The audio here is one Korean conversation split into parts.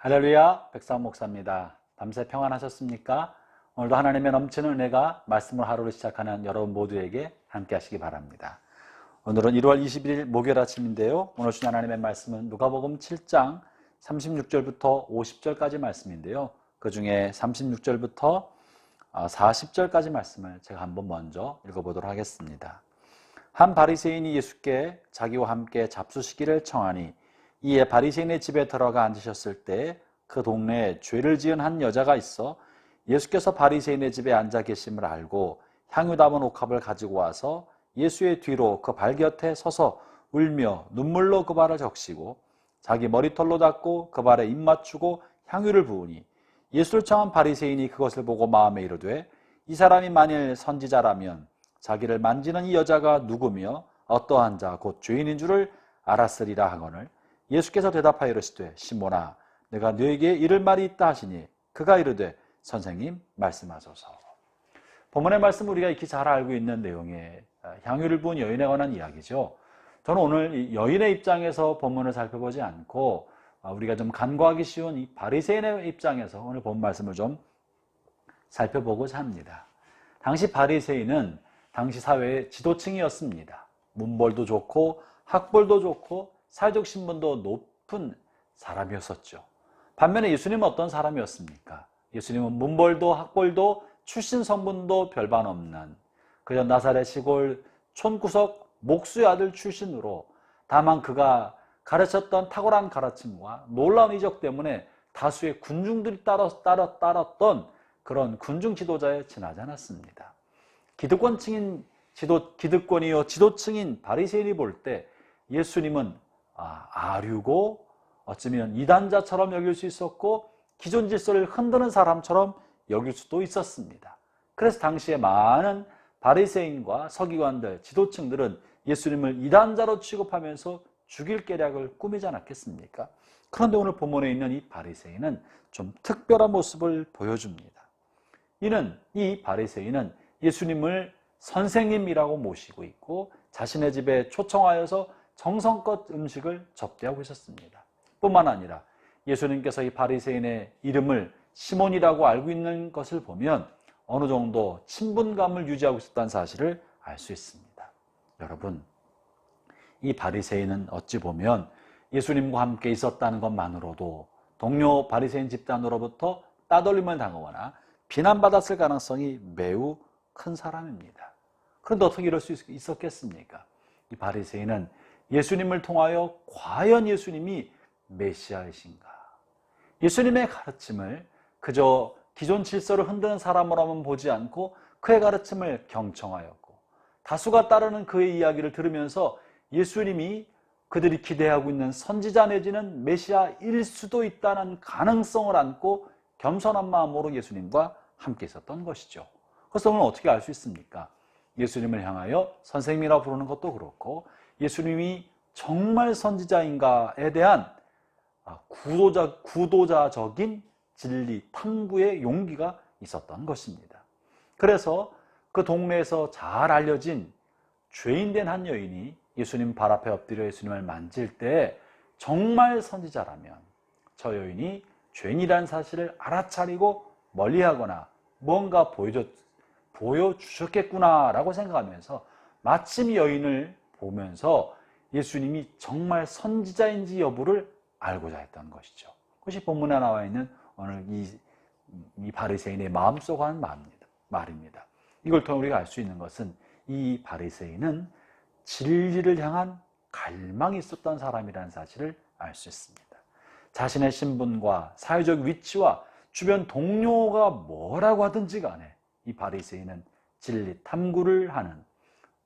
할렐루야, 백사원 목사입니다. 밤새 평안하셨습니까? 오늘도 하나님의 넘치는 은혜가 말씀을 하루를 시작하는 여러분 모두에게 함께 하시기 바랍니다. 오늘은 1월 21일 목요일 아침인데요. 오늘 주신 하나님의 말씀은 누가복음 7장 36절부터 50절까지 말씀인데요. 그 중에 36절부터 40절까지 말씀을 제가 한번 먼저 읽어보도록 하겠습니다. 한 바리새인이 예수께 자기와 함께 잡수시기를 청하니 이에 바리새인의 집에 들어가 앉으셨을 때 그 동네에 죄를 지은 한 여자가 있어 예수께서 바리새인의 집에 앉아 계심을 알고 향유 담은 옥합을 가지고 와서 예수의 뒤로 그 발 곁에 서서 울며 눈물로 그 발을 적시고 자기 머리털로 닦고 그 발에 입 맞추고 향유를 부으니 예수를 청한 바리새인이 그것을 보고 마음에 이르되 이 사람이 만일 선지자라면 자기를 만지는 이 여자가 누구며 어떠한 자 곧 죄인인 줄을 알았으리라 하거늘 예수께서 대답하여 이르시되 시몬아 내가 너에게 이를 말이 있다 하시니 그가 이르되 선생님 말씀하소서. 본문의 말씀 우리가 익히 잘 알고 있는 내용의 향유를 부은 여인에 관한 이야기죠. 저는 오늘 여인의 입장에서 본문을 살펴보지 않고 우리가 좀 간과하기 쉬운 이 바리새인의 입장에서 오늘 본 말씀을 좀 살펴보고자 합니다. 당시 바리새인은 당시 사회의 지도층이었습니다. 문벌도 좋고 학벌도 좋고 사회적 신분도 높은 사람이었었죠. 반면에 예수님은 어떤 사람이었습니까? 예수님은 문벌도 학벌도 출신 성분도 별반 없는 그저 나사렛 시골 촌구석 목수의 아들 출신으로 다만 그가 가르쳤던 탁월한 가르침과 놀라운 이적 때문에 다수의 군중들이 따랐던 그런 군중 지도자에 지나지 않았습니다. 기득권이요 지도층인 바리새인이 볼 때 예수님은 아류고 어쩌면 이단자처럼 여길 수 있었고 기존 질서를 흔드는 사람처럼 여길 수도 있었습니다. 그래서 당시에 많은 바리새인과 서기관들, 지도층들은 예수님을 이단자로 취급하면서 죽일 계략을 꾸미지 않았겠습니까? 그런데 오늘 본문에 있는 이 바리새인은 좀 특별한 모습을 보여줍니다. 이 바리새인은 예수님을 선생님이라고 모시고 있고 자신의 집에 초청하여서 정성껏 음식을 접대하고 있었습니다. 뿐만 아니라 예수님께서 이 바리새인의 이름을 시몬이라고 알고 있는 것을 보면 어느 정도 친분감을 유지하고 있었다는 사실을 알 수 있습니다. 여러분, 이 바리새인은 어찌 보면 예수님과 함께 있었다는 것만으로도 동료 바리새인 집단으로부터 따돌림을 당하거나 비난받았을 가능성이 매우 큰 사람입니다. 그런데 어떻게 이럴 수 있었겠습니까? 이 바리새인은 예수님을 통하여 과연 예수님이 메시아이신가? 예수님의 가르침을 그저 기존 질서를 흔드는 사람으로만 보지 않고 그의 가르침을 경청하였고 다수가 따르는 그의 이야기를 들으면서 예수님이 그들이 기대하고 있는 선지자 내지는 메시아일 수도 있다는 가능성을 안고 겸손한 마음으로 예수님과 함께 있었던 것이죠. 그래서 오늘 어떻게 알 수 있습니까? 예수님을 향하여 선생님이라고 부르는 것도 그렇고 예수님이 정말 선지자인가에 대한 구도자적인 진리 탐구의 용기가 있었던 것입니다. 그래서 그 동네에서 잘 알려진 죄인된 한 여인이 예수님 발 앞에 엎드려 예수님을 만질 때 정말 선지자라면 저 여인이 죄인이라는 사실을 알아차리고 멀리하거나 뭔가 보여주셨겠구나라고 생각하면서 마침 여인을 보면서 예수님이 정말 선지자인지 여부를 알고자 했던 것이죠. 그것이 본문에 나와 있는 오늘 이 바리새인의 마음속 하는 말입니다. 이걸 통해 우리가 알 수 있는 것은 이 바리새인은 진리를 향한 갈망이 있었던 사람이라는 사실을 알 수 있습니다. 자신의 신분과 사회적 위치와 주변 동료가 뭐라고 하든지 간에 이 바리새인은 진리 탐구를 하는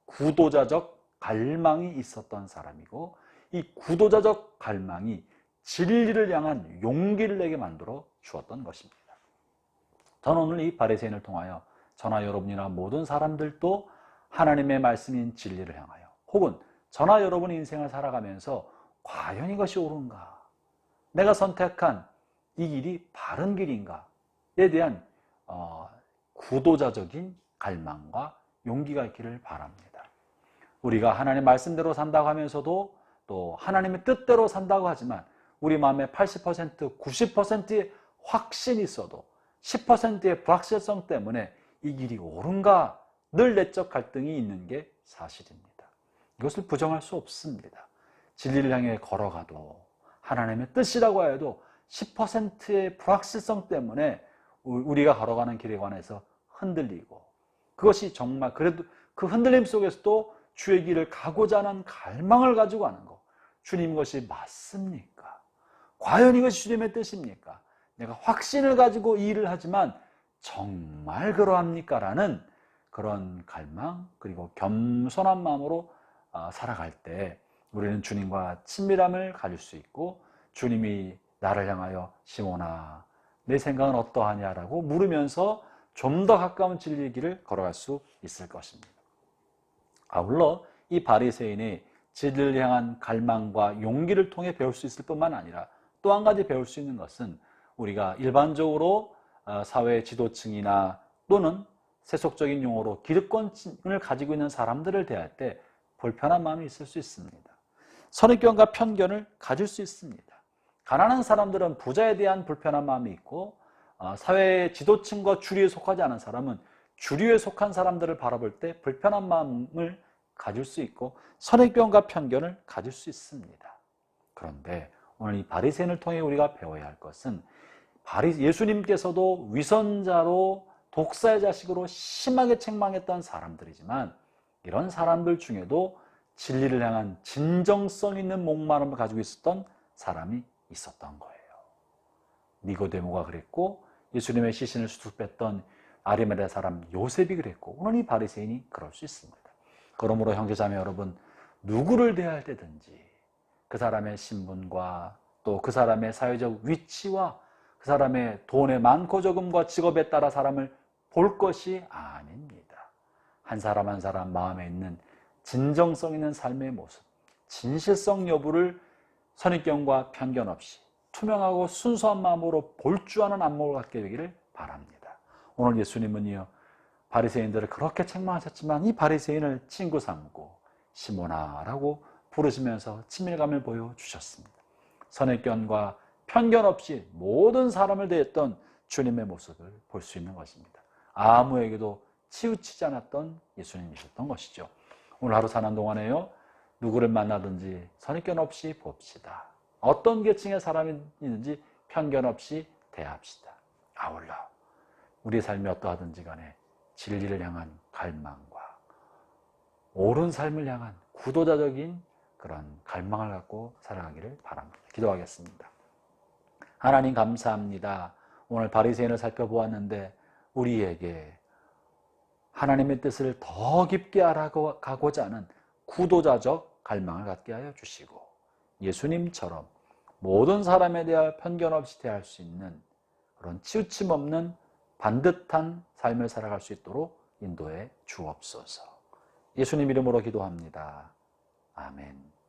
구도자적 갈망이 있었던 사람이고 이 구도자적 갈망이 진리를 향한 용기를 내게 만들어 주었던 것입니다. 저는 오늘 이 바리새인을 통하여 저나 여러분이나 모든 사람들도 하나님의 말씀인 진리를 향하여 혹은 저나 여러분의 인생을 살아가면서 과연 이것이 옳은가? 내가 선택한 이 길이 바른 길인가에 대한 구도자적인 갈망과 용기가 있기를 바랍니다. 우리가 하나님의 말씀대로 산다고 하면서도 또 하나님의 뜻대로 산다고 하지만 우리 마음에 80%, 90%의 확신이 있어도 10%의 불확실성 때문에 이 길이 옳은가 늘 내적 갈등이 있는 게 사실입니다. 이것을 부정할 수 없습니다. 진리를 향해 걸어가도 하나님의 뜻이라고 해도 10%의 불확실성 때문에 우리가 걸어가는 길에 관해서 흔들리고, 그것이 정말 그래도 그 흔들림 속에서도 주의 길을 가고자 하는 갈망을 가지고 가는 것, 주님 것이 맞습니까? 과연 이것이 주님의 뜻입니까? 내가 확신을 가지고 이 일을 하지만 정말 그러합니까? 라는 그런 갈망, 그리고 겸손한 마음으로 살아갈 때 우리는 주님과 친밀함을 가질 수 있고, 주님이 나를 향하여 시몬아 내 생각은 어떠하냐라고 물으면서 좀 더 가까운 진리의 길을 걸어갈 수 있을 것입니다. 아울러 이 바리새인이 진리를 향한 갈망과 용기를 통해 배울 수 있을 뿐만 아니라 또 한 가지 배울 수 있는 것은, 우리가 일반적으로 사회 지도층이나 또는 세속적인 용어로 기득권을 가지고 있는 사람들을 대할 때 불편한 마음이 있을 수 있습니다. 선입견과 편견을 가질 수 있습니다. 가난한 사람들은 부자에 대한 불편한 마음이 있고, 사회의 지도층과 주류에 속하지 않은 사람은 주류에 속한 사람들을 바라볼 때 불편한 마음을 가질 수 있고 선입견과 편견을 가질 수 있습니다. 그런데 오늘 이 바리새인을 통해 우리가 배워야 할 것은, 예수님께서도 위선자로 독사의 자식으로 심하게 책망했던 사람들이지만 이런 사람들 중에도 진리를 향한 진정성 있는 목마름을 가지고 있었던 사람이 있었던 거예요. 니고데모가 그랬고, 예수님의 시신을 수습했던 아리마대 사람 요셉이 그랬고, 오늘 이 바리새인이 그럴 수 있습니다. 그러므로 형제자매 여러분, 누구를 대할 때든지 그 사람의 신분과 또 그 사람의 사회적 위치와 그 사람의 돈의 많고 적음과 직업에 따라 사람을 볼 것이 아닙니다. 한 사람 한 사람 마음에 있는 진정성 있는 삶의 모습, 진실성 여부를 선입견과 편견 없이 투명하고 순수한 마음으로 볼 줄 아는 안목을 갖게 되기를 바랍니다. 오늘 예수님은요, 바리새인들을 그렇게 책망하셨지만 이 바리새인을 친구 삼고 시몬아라고 부르시면서 친밀감을 보여주셨습니다. 선입견과 편견 없이 모든 사람을 대했던 주님의 모습을 볼 수 있는 것입니다. 아무에게도 치우치지 않았던 예수님이셨던 것이죠. 오늘 하루 사는 동안에요, 누구를 만나든지 선입견 없이 봅시다. 어떤 계층의 사람이 있는지 편견 없이 대합시다. 아울러 우리의 삶이 어떠하든지 간에 진리를 향한 갈망과 옳은 삶을 향한 구도자적인 그런 갈망을 갖고 살아가기를 바랍니다. 기도하겠습니다. 하나님 감사합니다. 오늘 바리새인을 살펴보았는데 우리에게 하나님의 뜻을 더 깊게 알아가고자 하는 구도자적 갈망을 갖게 하여 주시고, 예수님처럼 모든 사람에 대하여 편견 없이 대할 수 있는 그런 치우침 없는 반듯한 삶을 살아갈 수 있도록 인도해 주옵소서. 예수님 이름으로 기도합니다. 아멘.